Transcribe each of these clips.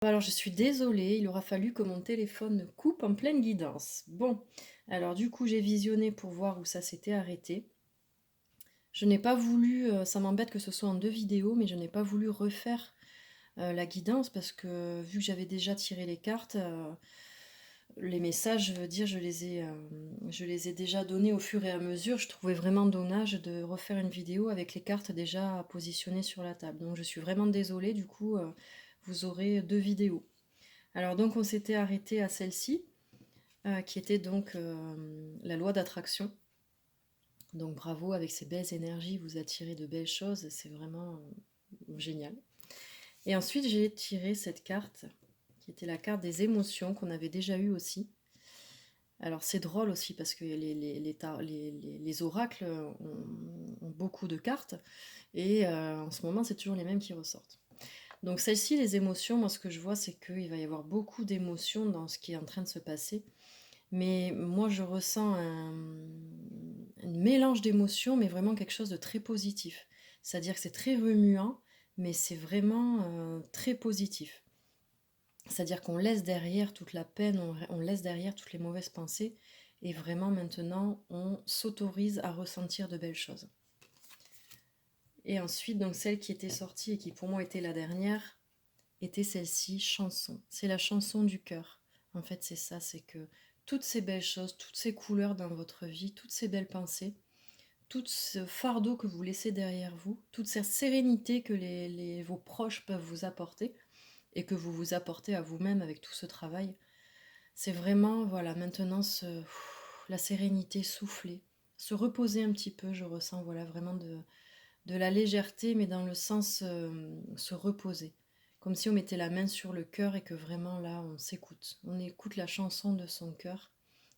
Alors je suis désolée, il aura fallu que mon téléphone coupe en pleine guidance. Bon, alors du coup j'ai visionné pour voir où ça s'était arrêté. Je n'ai pas voulu, ça m'embête que ce soit en 2 vidéos, mais je n'ai pas voulu refaire, la guidance parce que vu que j'avais déjà tiré les cartes, les messages, je veux dire, je les ai déjà donnés au fur et à mesure. Je trouvais vraiment dommage de refaire une vidéo avec les cartes déjà positionnées sur la table. Donc je suis vraiment désolée, du coup, vous aurez 2 vidéos. Alors donc on s'était arrêté à celle-ci, qui était donc la loi d'attraction. Donc bravo, avec ces belles énergies, vous attirez de belles choses, c'est vraiment génial. Et ensuite j'ai tiré cette carte, qui était la carte des émotions, qu'on avait déjà eue aussi. Alors c'est drôle aussi parce que les oracles ont beaucoup de cartes, et en ce moment c'est toujours les mêmes qui ressortent. Donc celle-ci, les émotions, moi ce que je vois c'est qu'il va y avoir beaucoup d'émotions dans ce qui est en train de se passer. Mais moi, je ressens un mélange d'émotions, mais vraiment quelque chose de très positif. C'est-à-dire que c'est très remuant, mais c'est vraiment très positif. C'est-à-dire qu'on laisse derrière toute la peine, on laisse derrière toutes les mauvaises pensées, et vraiment maintenant, on s'autorise à ressentir de belles choses. Et ensuite, donc celle qui était sortie et qui pour moi était la dernière, était celle-ci, chanson. C'est la chanson du cœur. En fait, c'est ça, c'est que toutes ces belles choses, toutes ces couleurs dans votre vie, toutes ces belles pensées, tout ce fardeau que vous laissez derrière vous, toute cette sérénité que vos proches peuvent vous apporter et que vous vous apportez à vous-même avec tout ce travail, c'est vraiment, voilà, maintenant la sérénité, souffler, se reposer un petit peu, je ressens, voilà, vraiment de la légèreté, mais dans le sens se reposer. Comme si on mettait la main sur le cœur et que vraiment là, on s'écoute. On écoute la chanson de son cœur.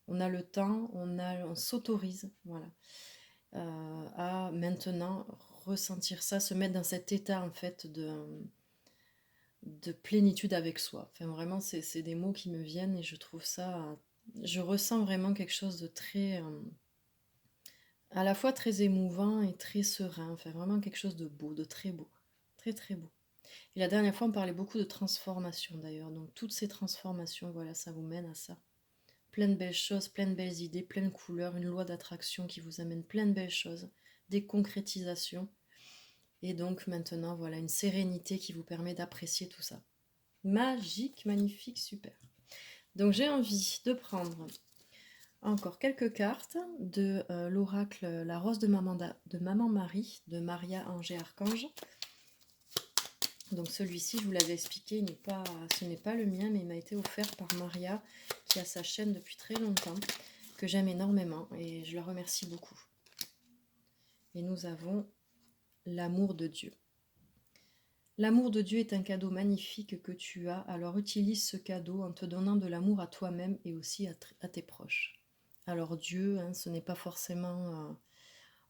On a le temps, on s'autorise, voilà, à maintenant ressentir ça, se mettre dans cet état en fait de plénitude avec soi. Enfin, vraiment, c'est des mots qui me viennent et je trouve ça. Je ressens vraiment quelque chose de très. À la fois très émouvant et très serein. Enfin, vraiment quelque chose de beau, de très beau. Très, très beau. Et la dernière fois, on parlait beaucoup de transformation d'ailleurs. Donc, toutes ces transformations, voilà, ça vous mène à ça. Plein de belles choses, plein de belles idées, plein de couleurs, une loi d'attraction qui vous amène plein de belles choses, des concrétisations. Et donc, maintenant, voilà, une sérénité qui vous permet d'apprécier tout ça. Magique, magnifique, super. Donc j'ai envie de prendre encore quelques cartes de l'oracle La Rose de Maman Marie, de Maria Angers Archange. Donc celui-ci, je vous l'avais expliqué, ce n'est pas le mien, mais il m'a été offert par Maria, qui a sa chaîne depuis très longtemps, que j'aime énormément, et je la remercie beaucoup. Et nous avons l'amour de Dieu. L'amour de Dieu est un cadeau magnifique que tu as, alors utilise ce cadeau en te donnant de l'amour à toi-même et aussi à tes proches. Alors Dieu, hein, ce n'est pas forcément...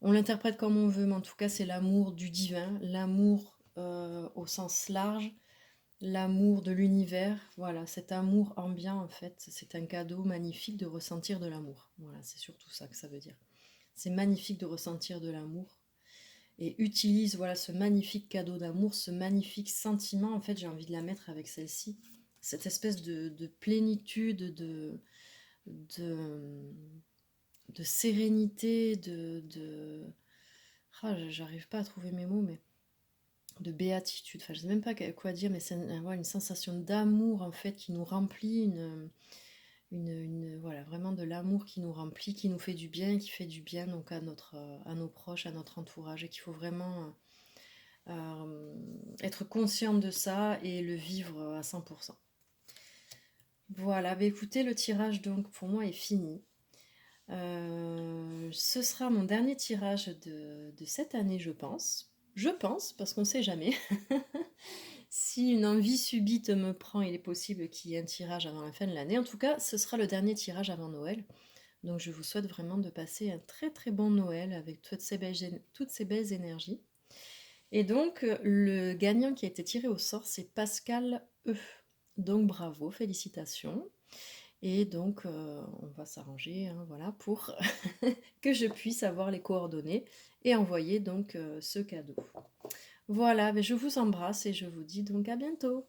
on l'interprète comme on veut, mais en tout cas c'est l'amour du divin, l'amour au sens large, l'amour de l'univers. Voilà, cet amour ambiant en fait, c'est un cadeau magnifique de ressentir de l'amour. Voilà, c'est surtout ça que ça veut dire. C'est magnifique de ressentir de l'amour. Et utilise voilà ce magnifique cadeau d'amour, ce magnifique sentiment. En fait, j'ai envie de la mettre avec celle-ci. Cette espèce de plénitude, de, de sérénité, j'arrive pas à trouver mes mots, mais de béatitude. Enfin, je sais même pas quoi dire, mais c'est une sensation d'amour en fait qui nous remplit, voilà, vraiment de l'amour qui nous remplit, qui nous fait du bien, qui fait du bien donc à nos proches, à notre entourage, et qu'il faut vraiment être conscient de ça et le vivre à 100%. Voilà, bah écoutez, le tirage donc pour moi est fini. Ce sera mon dernier tirage de cette année, je pense. Je pense, parce qu'on ne sait jamais. Si une envie subite me prend, il est possible qu'il y ait un tirage avant la fin de l'année. En tout cas, ce sera le dernier tirage avant Noël. Donc je vous souhaite vraiment de passer un très très bon Noël avec toutes ces belles énergies. Et donc le gagnant qui a été tiré au sort, c'est Pascal E. Donc bravo, félicitations. Et donc on va s'arranger, hein, voilà, pour que je puisse avoir les coordonnées et envoyer donc ce cadeau. Voilà, mais je vous embrasse et je vous dis donc à bientôt.